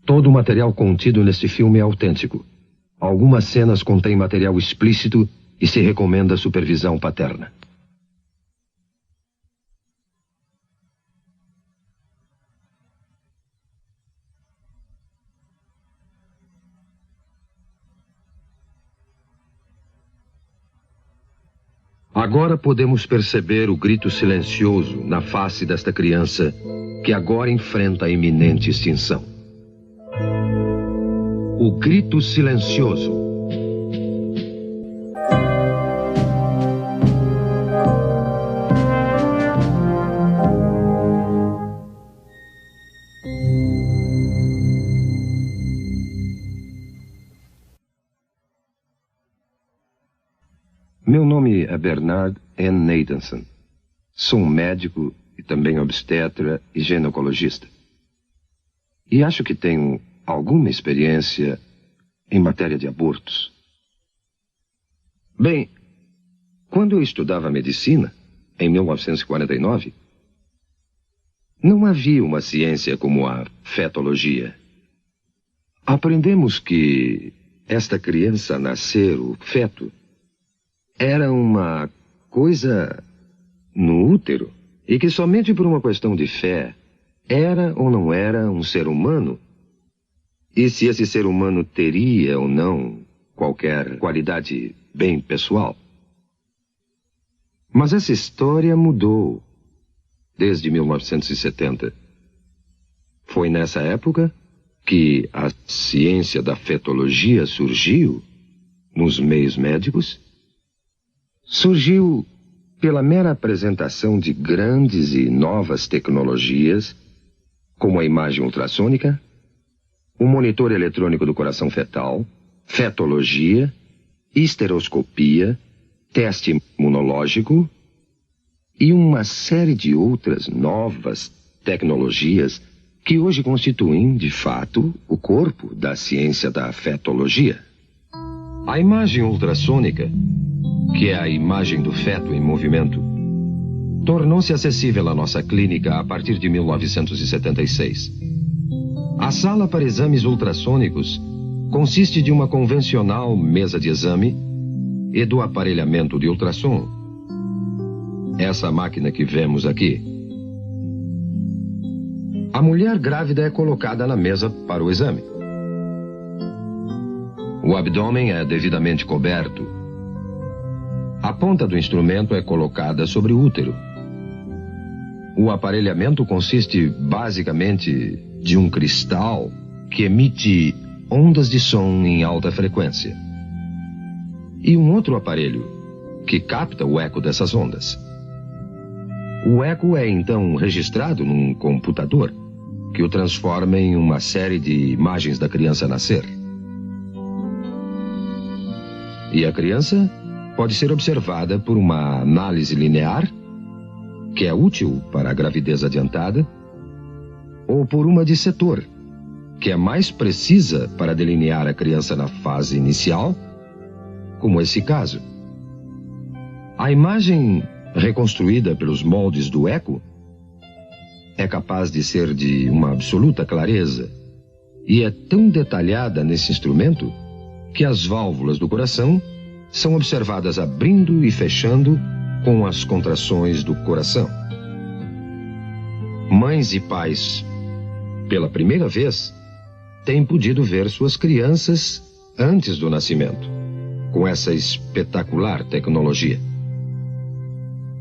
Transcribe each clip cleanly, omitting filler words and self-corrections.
Todo o material contido neste filme é autêntico. Algumas cenas contêm material explícito e se recomenda supervisão paterna. Agora podemos perceber o grito silencioso na face desta criança que agora enfrenta a iminente extinção. O grito silencioso. Meu nome é Bernard N. Nathanson. Sou um médico e também obstetra e ginecologista. E acho que tenho alguma experiência em matéria de abortos. Bem, quando eu estudava medicina, em 1949, não havia uma ciência como a fetologia. Aprendemos que esta criança a nascer, o feto, era uma coisa no útero e que somente por uma questão de fé era ou não era um ser humano e se esse ser humano teria ou não qualquer qualidade bem pessoal. Mas essa história mudou desde 1970. Foi nessa época que a ciência da fetologia surgiu nos meios médicos. Surgiu pela mera apresentação de grandes e novas tecnologias, como a imagem ultrassônica, o monitor eletrônico do coração fetal, fetologia, histeroscopia, teste imunológico e uma série de outras novas tecnologias que hoje constituem, de fato, o corpo da ciência da fetologia. A imagem ultrassônica, que é a imagem do feto em movimento, tornou-se acessível à nossa clínica a partir de 1976. A sala para exames ultrassônicos consiste de uma convencional mesa de exame e do aparelhamento de ultrassom. Essa máquina que vemos aqui. A mulher grávida é colocada na mesa para o exame. O abdômen é devidamente coberto. A ponta do instrumento é colocada sobre o útero. O aparelhamento consiste basicamente de um cristal que emite ondas de som em alta frequência e um outro aparelho que capta o eco dessas ondas. O eco é então registrado num computador que o transforma em uma série de imagens da criança nascer. E a criança pode ser observada por uma análise linear, que é útil para a gravidez adiantada, ou por uma de setor, que é mais precisa para delinear a criança na fase inicial, como esse caso. A imagem reconstruída pelos moldes do eco é capaz de ser de uma absoluta clareza e é tão detalhada nesse instrumento que as válvulas do coração são observadas abrindo e fechando com as contrações do coração. Mães e pais, pela primeira vez, têm podido ver suas crianças antes do nascimento, com essa espetacular tecnologia.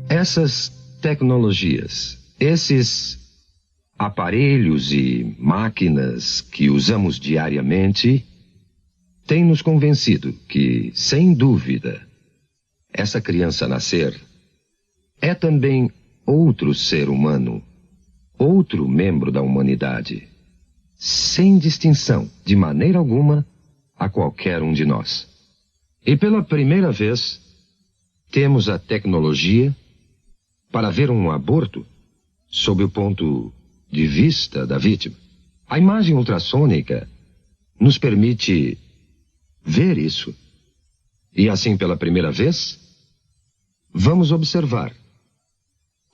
Essas tecnologias, esses aparelhos e máquinas que usamos diariamente, têm nos convencido que, sem dúvida, essa criança a nascer é também outro ser humano, outro membro da humanidade, sem distinção, de maneira alguma, a qualquer um de nós. E pela primeira vez, temos a tecnologia para ver um aborto sob o ponto de vista da vítima. A imagem ultrassônica nos permite ver isso. E assim, pela primeira vez, vamos observar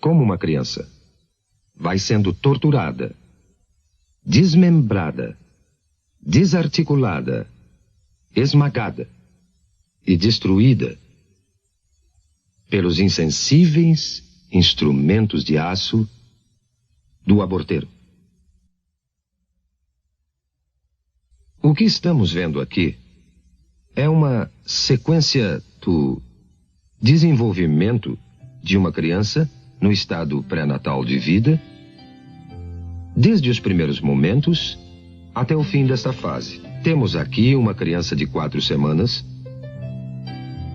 como uma criança vai sendo torturada, desmembrada desarticulada, esmagada e destruída pelos insensíveis instrumentos de aço do aborteiro. O que estamos vendo aqui é uma sequência do desenvolvimento de uma criança no estado pré-natal de vida, desde os primeiros momentos até o fim desta fase. Temos aqui uma criança de 4 semanas,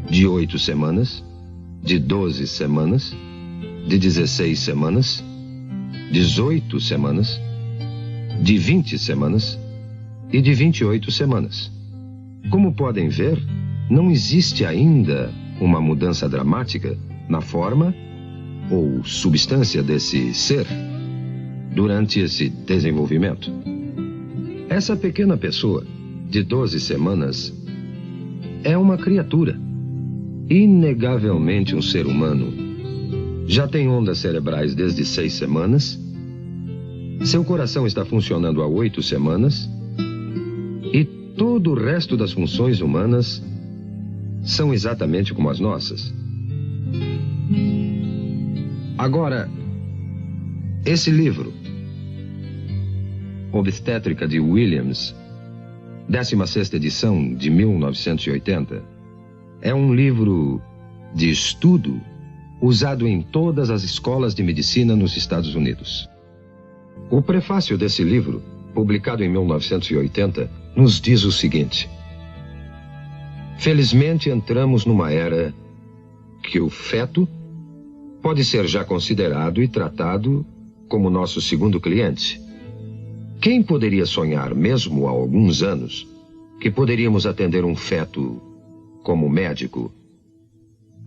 de 8 semanas, de 12 semanas, de 16 semanas, 18 semanas, de 20 semanas e de 28 semanas. Como podem ver, não existe ainda uma mudança dramática na forma ou substância desse ser durante esse desenvolvimento. Essa pequena pessoa, de 12 semanas, é uma criatura, inegavelmente um ser humano. Já tem ondas cerebrais desde 6 semanas, seu coração está funcionando há 8 semanas, e todo o resto das funções humanas são exatamente como as nossas. Agora, esse livro, Obstétrica de Williams, 16ª edição de 1980, é um livro de estudo usado em todas as escolas de medicina nos Estados Unidos. O prefácio desse livro, publicado em 1980, nos diz o seguinte: felizmente entramos numa era que o feto pode ser já considerado e tratado como nosso segundo cliente. Quem poderia sonhar, mesmo há alguns anos, que poderíamos atender um feto como médico?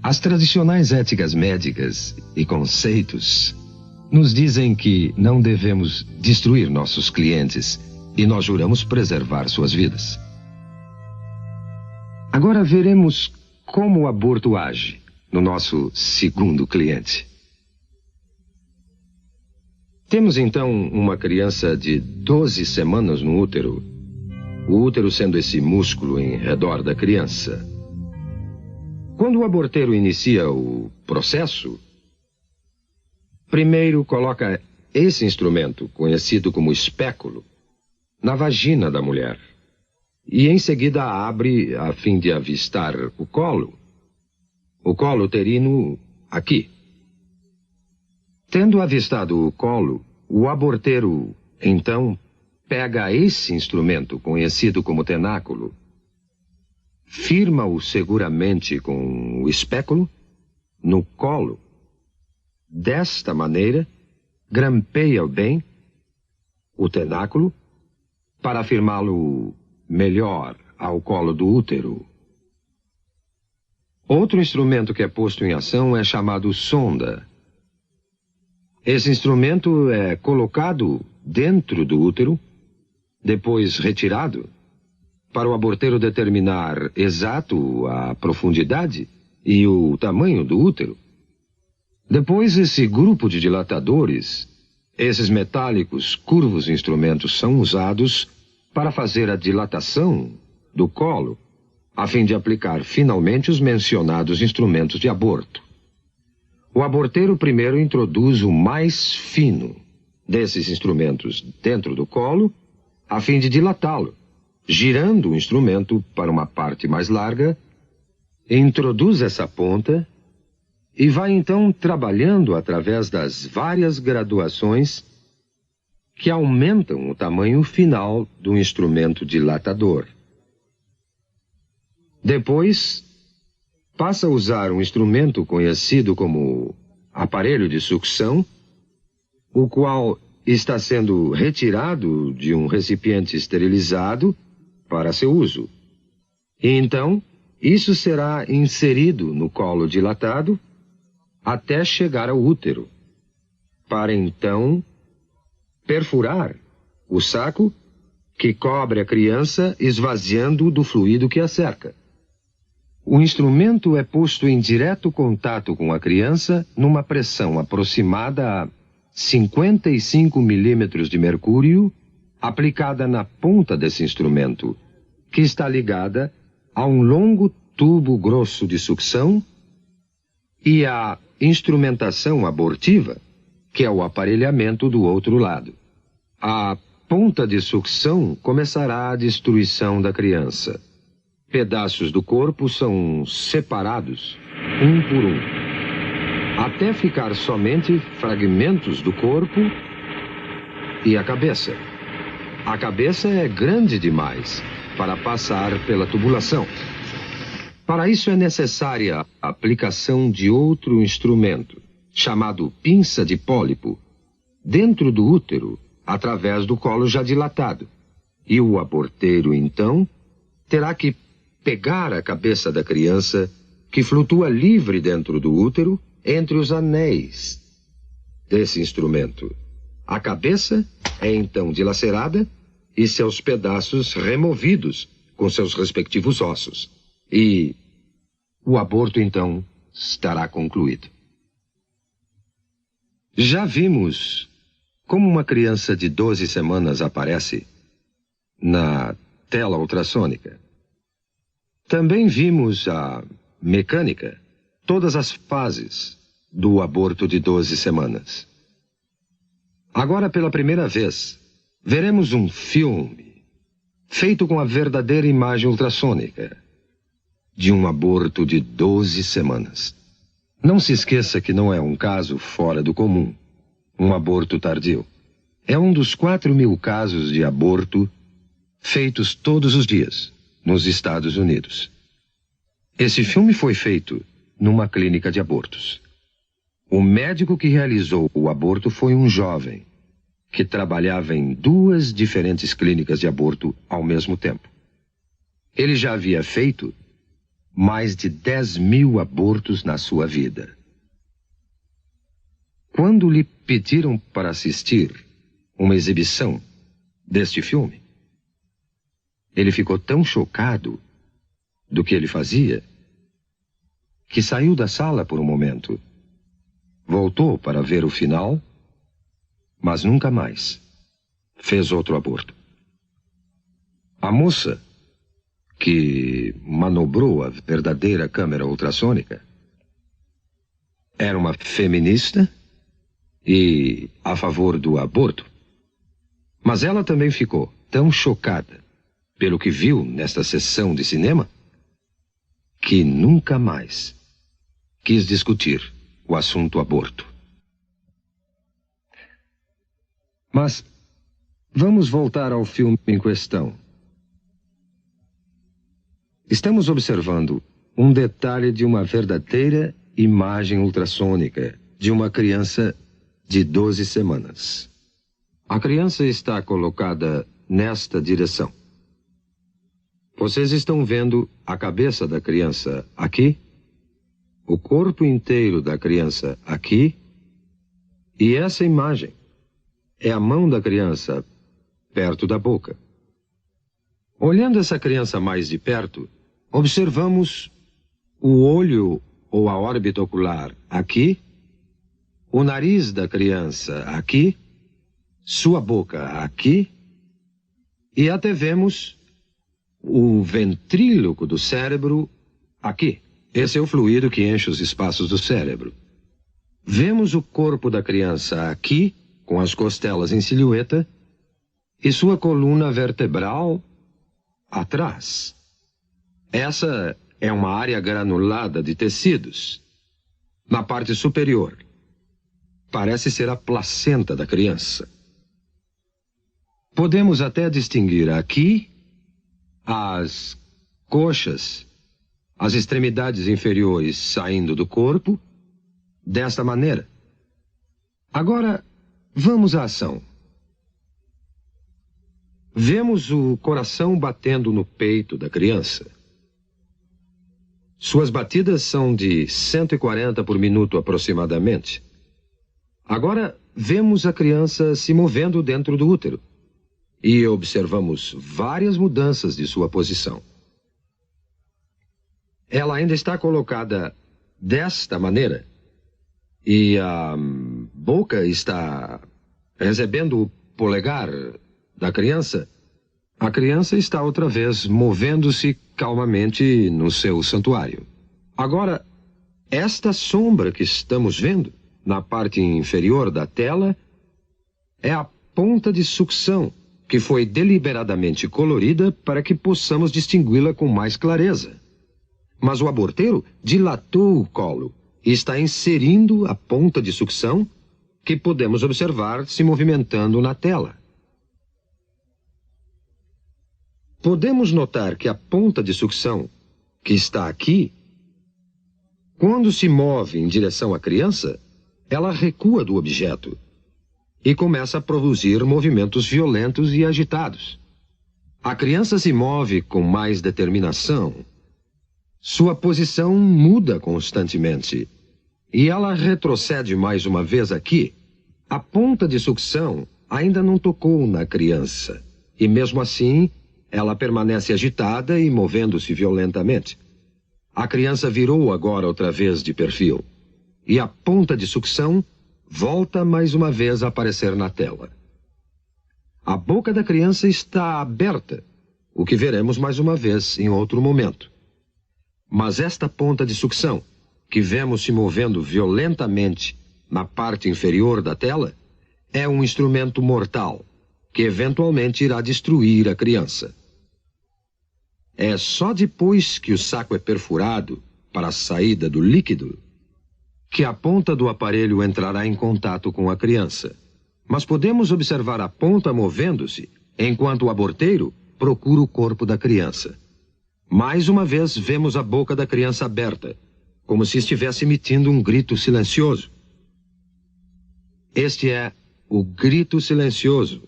As tradicionais éticas médicas e conceitos nos dizem que não devemos destruir nossos clientes e nós juramos preservar suas vidas. Agora veremos como o aborto age no nosso segundo cliente. Temos então uma criança de 12 semanas no útero, o útero sendo esse músculo em redor da criança. Quando o aborteiro inicia o processo, primeiro coloca esse instrumento, conhecido como espéculo, na vagina da mulher e em seguida abre a fim de avistar o colo uterino aqui. Tendo avistado o colo, o aborteiro, então, pega esse instrumento, conhecido como tenáculo, firma-o seguramente com o espéculo no colo. Desta maneira, grampeia bem o tenáculo para firmá-lo melhor ao colo do útero. Outro instrumento que é posto em ação é chamado sonda. Esse instrumento é colocado dentro do útero, depois retirado, para o aborteiro determinar exato a profundidade e o tamanho do útero. Depois, esse grupo de dilatadores, esses metálicos, curvos instrumentos, são usados para fazer a dilatação do colo, a fim de aplicar finalmente os mencionados instrumentos de aborto. O aborteiro primeiro introduz o mais fino desses instrumentos dentro do colo, a fim de dilatá-lo, girando o instrumento para uma parte mais larga, introduz essa ponta e vai então trabalhando através das várias graduações que aumentam o tamanho final do instrumento dilatador. Depois, passa a usar um instrumento conhecido como aparelho de sucção, o qual está sendo retirado de um recipiente esterilizado para seu uso. E então, isso será inserido no colo dilatado até chegar ao útero, para então perfurar o saco que cobre a criança, esvaziando do fluido que a cerca. O instrumento é posto em direto contato com a criança numa pressão aproximada a 55 milímetros de mercúrio aplicada na ponta desse instrumento, que está ligada a um longo tubo grosso de sucção e a instrumentação abortiva, que é o aparelhamento do outro lado. A ponta de sucção começará a destruição da criança. Pedaços do corpo são separados, um por um, até ficar somente fragmentos do corpo e a cabeça. A cabeça é grande demais para passar pela tubulação. Para isso é necessária a aplicação de outro instrumento, chamado pinça de pólipo, dentro do útero, através do colo já dilatado. E o aborteiro, então, terá que pegar a cabeça da criança, que flutua livre dentro do útero, entre os anéis desse instrumento. A cabeça é então dilacerada e seus pedaços removidos com seus respectivos ossos. E o aborto, então, estará concluído. Já vimos como uma criança de 12 semanas aparece na tela ultrassônica. Também vimos a mecânica, todas as fases do aborto de 12 semanas. Agora, pela primeira vez, veremos um filme feito com a verdadeira imagem ultrassônica de um aborto de 12 semanas. Não se esqueça que não é um caso fora do comum, um aborto tardio. É um dos 4.000 casos de aborto feitos todos os dias nos Estados Unidos. Esse filme foi feito numa clínica de abortos. O médico que realizou o aborto foi um jovem que trabalhava em 2 diferentes clínicas de aborto ao mesmo tempo. Ele já havia feito mais de 10.000 abortos na sua vida. Quando lhe pediram para assistir uma exibição deste filme, ele ficou tão chocado do que ele fazia que saiu da sala por um momento. Voltou para ver o final, mas nunca mais fez outro aborto. A moça que manobrou a verdadeira câmera ultrassônica era uma feminista e a favor do aborto. Mas ela também ficou tão chocada pelo que viu nesta sessão de cinema que nunca mais quis discutir o assunto aborto. Mas vamos voltar ao filme em questão. Estamos observando um detalhe de uma verdadeira imagem ultrassônica de uma criança de 12 semanas. A criança está colocada nesta direção. Vocês estão vendo a cabeça da criança aqui, o corpo inteiro da criança aqui, e essa imagem é a mão da criança perto da boca. Olhando essa criança mais de perto, observamos o olho ou a órbita ocular aqui, o nariz da criança aqui, sua boca aqui, e até vemos o ventríloco do cérebro aqui. Esse é o fluido que enche os espaços do cérebro. Vemos o corpo da criança aqui, com as costelas em silhueta, e sua coluna vertebral atrás. Essa é uma área granulada de tecidos. Na parte superior, parece ser a placenta da criança. Podemos até distinguir aqui as coxas, as extremidades inferiores saindo do corpo, desta maneira. Agora, vamos à ação. Vemos o coração batendo no peito da criança. Suas batidas são de 140 por minuto aproximadamente. Agora, vemos a criança se movendo dentro do útero. E observamos várias mudanças de sua posição. Ela ainda está colocada desta maneira. E a boca está recebendo o polegar da criança, a criança está outra vez movendo-se calmamente no seu santuário. Agora, esta sombra que estamos vendo na parte inferior da tela é a ponta de sucção que foi deliberadamente colorida para que possamos distingui-la com mais clareza. Mas o aborteiro dilatou o colo e está inserindo a ponta de sucção que podemos observar se movimentando na tela. Podemos notar que a ponta de sucção, que está aqui, quando se move em direção à criança, ela recua do objeto e começa a produzir movimentos violentos e agitados. A criança se move com mais determinação. Sua posição muda constantemente e ela retrocede mais uma vez aqui. A ponta de sucção ainda não tocou na criança e mesmo assim ela permanece agitada e movendo-se violentamente. A criança virou agora outra vez de perfil e a ponta de sucção volta mais uma vez a aparecer na tela. A boca da criança está aberta, o que veremos mais uma vez em outro momento. Mas esta ponta de sucção, que vemos se movendo violentamente na parte inferior da tela, é um instrumento mortal, que eventualmente irá destruir a criança. É só depois que o saco é perfurado para a saída do líquido que a ponta do aparelho entrará em contato com a criança. Mas podemos observar a ponta movendo-se enquanto o aborteiro procura o corpo da criança. Mais uma vez vemos a boca da criança aberta, como se estivesse emitindo um grito silencioso. Este é o grito silencioso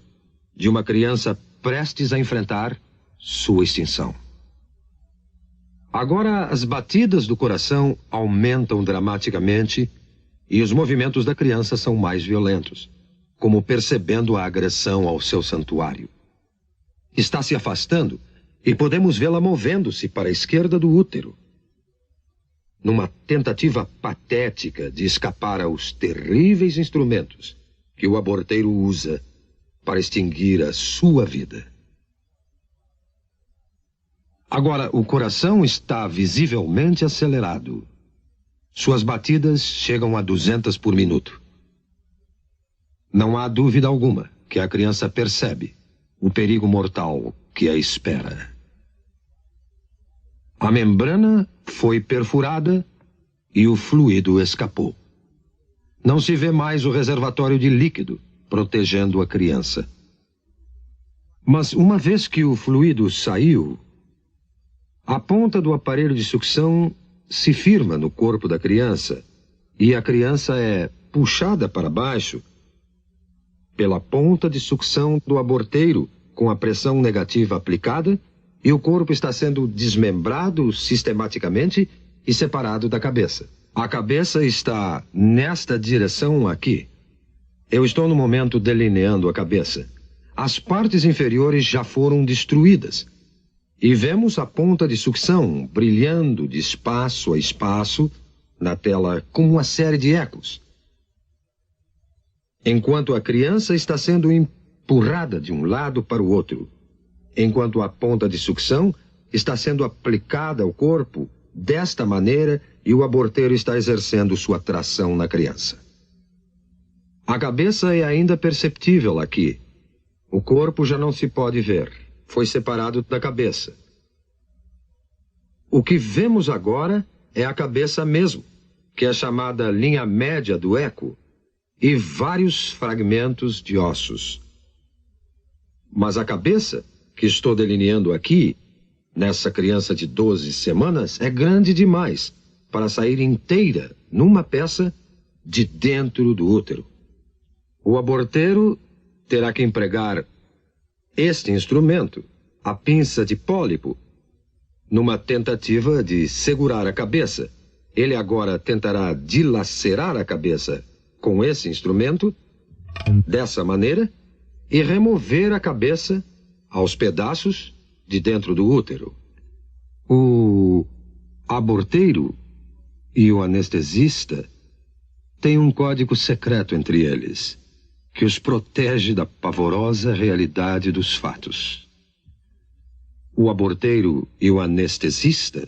de uma criança prestes a enfrentar sua extinção. Agora as batidas do coração aumentam dramaticamente e os movimentos da criança são mais violentos, como percebendo a agressão ao seu santuário. Está se afastando e podemos vê-la movendo-se para a esquerda do útero, numa tentativa patética de escapar aos terríveis instrumentos que o aborteiro usa para extinguir a sua vida. Agora, o coração está visivelmente acelerado. Suas batidas chegam a 200 por minuto. Não há dúvida alguma que a criança percebe o perigo mortal que a espera. A membrana foi perfurada e o fluido escapou. Não se vê mais o reservatório de líquido protegendo a criança. Mas uma vez que o fluido saiu, a ponta do aparelho de sucção se firma no corpo da criança e a criança é puxada para baixo pela ponta de sucção do aborteiro com a pressão negativa aplicada e o corpo está sendo desmembrado sistematicamente e separado da cabeça. A cabeça está nesta direção aqui. Eu estou no momento delineando a cabeça. As partes inferiores já foram destruídas. E vemos a ponta de sucção brilhando de espaço a espaço na tela como uma série de ecos. Enquanto a criança está sendo empurrada de um lado para o outro, enquanto a ponta de sucção está sendo aplicada ao corpo desta maneira e o aborteiro está exercendo sua tração na criança. A cabeça é ainda perceptível aqui. O corpo já não se pode ver. Foi separado da cabeça. O que vemos agora é a cabeça mesmo, que é chamada linha média do eco, e vários fragmentos de ossos. Mas a cabeça, que estou delineando aqui, nessa criança de 12 semanas, é grande demais para sair inteira numa peça de dentro do útero. O aborteiro terá que empregar este instrumento, a pinça de pólipo, numa tentativa de segurar a cabeça. Ele agora tentará dilacerar a cabeça com esse instrumento, dessa maneira, e remover a cabeça aos pedaços de dentro do útero. O aborteiro e o anestesista têm um código secreto entre eles, que os protege da pavorosa realidade dos fatos. O aborteiro e o anestesista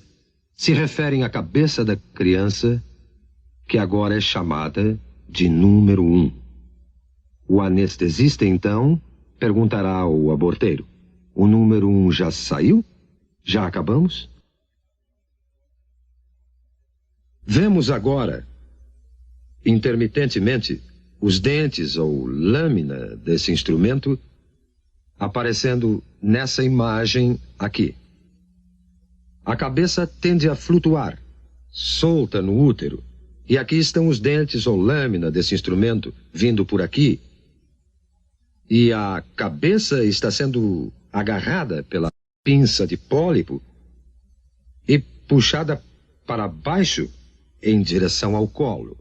se referem à cabeça da criança, que agora é chamada de número 1. O anestesista, então, perguntará ao aborteiro: o número 1 já saiu? Já acabamos? Vemos agora, intermitentemente, os dentes ou lâmina desse instrumento aparecendo nessa imagem aqui. A cabeça tende a flutuar, solta no útero, e aqui estão os dentes ou lâmina desse instrumento vindo por aqui. E a cabeça está sendo agarrada pela pinça de pólipo e puxada para baixo em direção ao colo.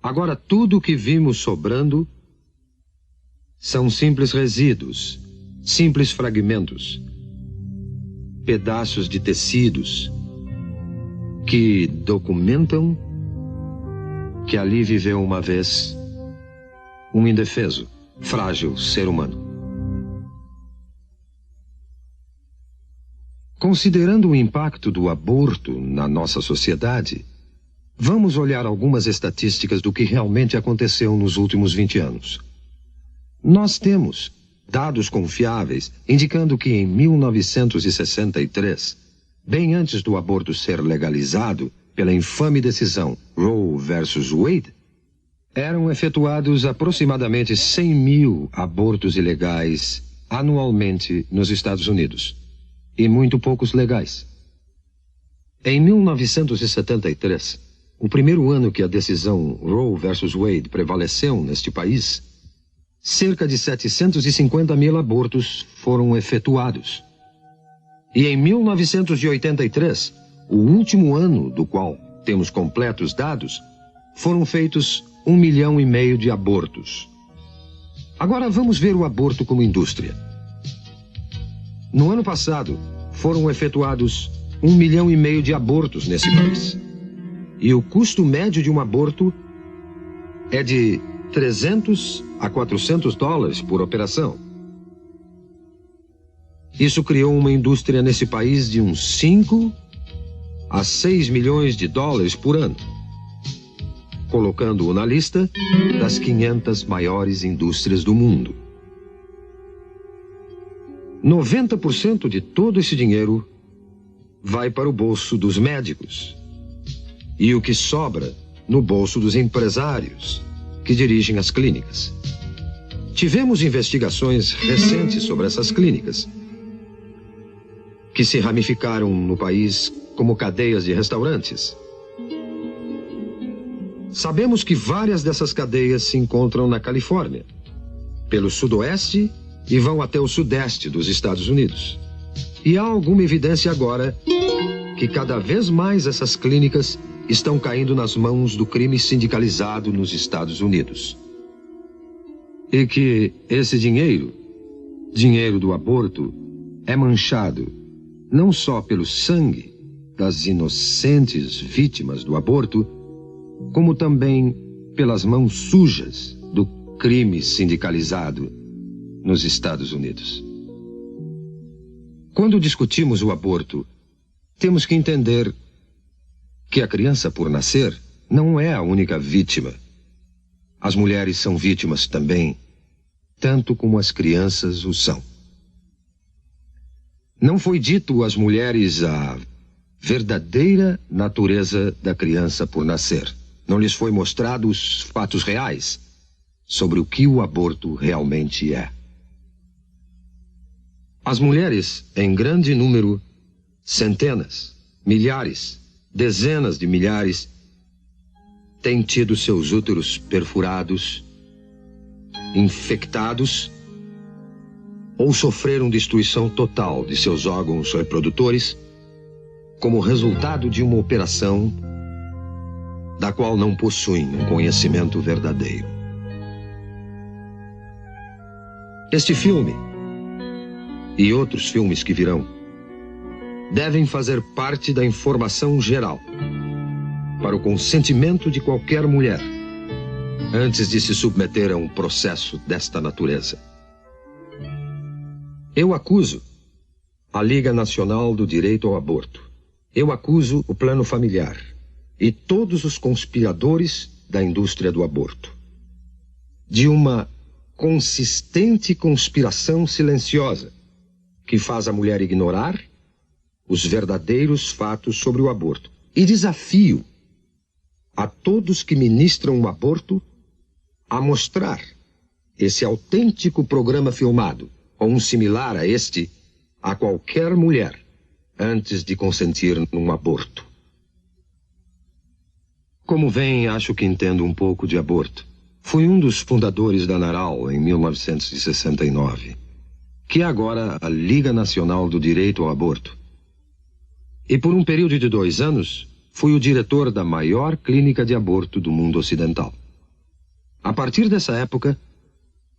Agora, tudo o que vimos sobrando são simples resíduos, simples fragmentos, pedaços de tecidos que documentam que ali viveu uma vez um indefeso, frágil ser humano. Considerando o impacto do aborto na nossa sociedade, vamos olhar algumas estatísticas do que realmente aconteceu nos últimos 20 anos. Nós temos dados confiáveis indicando que em 1963, bem antes do aborto ser legalizado pela infame decisão Roe versus Wade, eram efetuados aproximadamente 100 mil abortos ilegais anualmente nos Estados Unidos, e muito poucos legais. Em 1973, o primeiro ano que a decisão Roe versus Wade prevaleceu neste país, cerca de 750 mil abortos foram efetuados. E em 1983, o último ano do qual temos completos dados, foram feitos 1,5 milhão de abortos. Agora vamos ver o aborto como indústria. No ano passado, foram efetuados 1,5 milhão de abortos nesse país. E o custo médio de um aborto é de 300 a 400 dólares por operação. Isso criou uma indústria nesse país de uns 5 a 6 milhões de dólares por ano, colocando-o na lista das 500 maiores indústrias do mundo. 90% de todo esse dinheiro vai para o bolso dos médicos e o que sobra no bolso dos empresários que dirigem as clínicas. Tivemos investigações recentes sobre essas clínicas, que se ramificaram no país como cadeias de restaurantes. Sabemos que várias dessas cadeias se encontram na Califórnia, pelo sudoeste e vão até o sudeste dos Estados Unidos. E há alguma evidência agora que cada vez mais essas clínicas estão caindo nas mãos do crime sindicalizado nos Estados Unidos. E que esse dinheiro do aborto, é manchado não só pelo sangue das inocentes vítimas do aborto, como também pelas mãos sujas do crime sindicalizado nos Estados Unidos. Quando discutimos o aborto, temos que entender que a criança por nascer não é a única vítima. As mulheres são vítimas também, tanto como as crianças o são. Não foi dito às mulheres a verdadeira natureza da criança por nascer. Não lhes foi mostrado os fatos reais sobre o que o aborto realmente é. As mulheres, em grande número, centenas, milhares, dezenas de milhares, têm tido seus úteros perfurados, infectados, ou sofreram destruição total de seus órgãos reprodutores como resultado de uma operação da qual não possuem um conhecimento verdadeiro. Este filme e outros filmes que virão devem fazer parte da informação geral para o consentimento de qualquer mulher antes de se submeter a um processo desta natureza. Eu acuso a Liga Nacional do Direito ao Aborto. Eu acuso o Plano Familiar e todos os conspiradores da indústria do aborto de uma consistente conspiração silenciosa que faz a mulher ignorar os verdadeiros fatos sobre o aborto. E desafio a todos que ministram o aborto a mostrar esse autêntico programa filmado, ou um similar a este, a qualquer mulher antes de consentir num aborto. Como veem, acho que entendo um pouco de aborto. Fui um dos fundadores da NARAL em 1969, que é agora a Liga Nacional do Direito ao Aborto. E por um período de 2 anos, fui o diretor da maior clínica de aborto do mundo ocidental. A partir dessa época,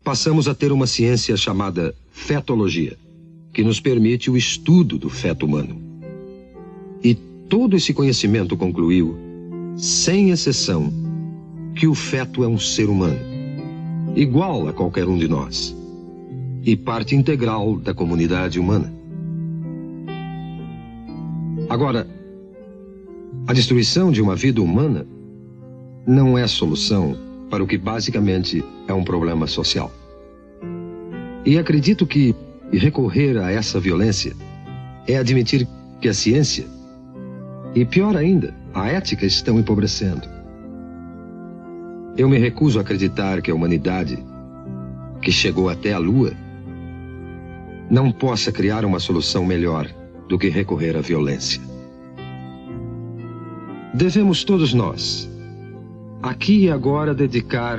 passamos a ter uma ciência chamada fetologia, que nos permite o estudo do feto humano. E todo esse conhecimento concluiu, sem exceção, que o feto é um ser humano, igual a qualquer um de nós, e parte integral da comunidade humana. Agora, a destruição de uma vida humana não é solução para o que basicamente é um problema social. E acredito que recorrer a essa violência é admitir que a ciência, e pior ainda, a ética estão empobrecendo. Eu me recuso a acreditar que a humanidade, que chegou até a Lua, não possa criar uma solução melhor do que recorrer à violência. Devemos todos nós, aqui e agora, dedicar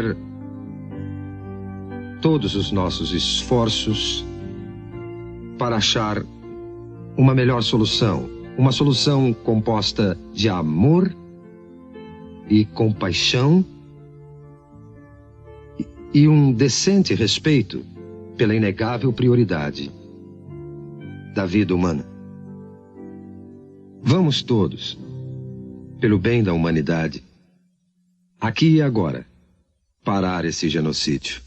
todos os nossos esforços para achar uma melhor solução, uma solução composta de amor e compaixão e um decente respeito pela inegável prioridade da vida humana. Vamos todos, pelo bem da humanidade, aqui e agora, parar esse genocídio.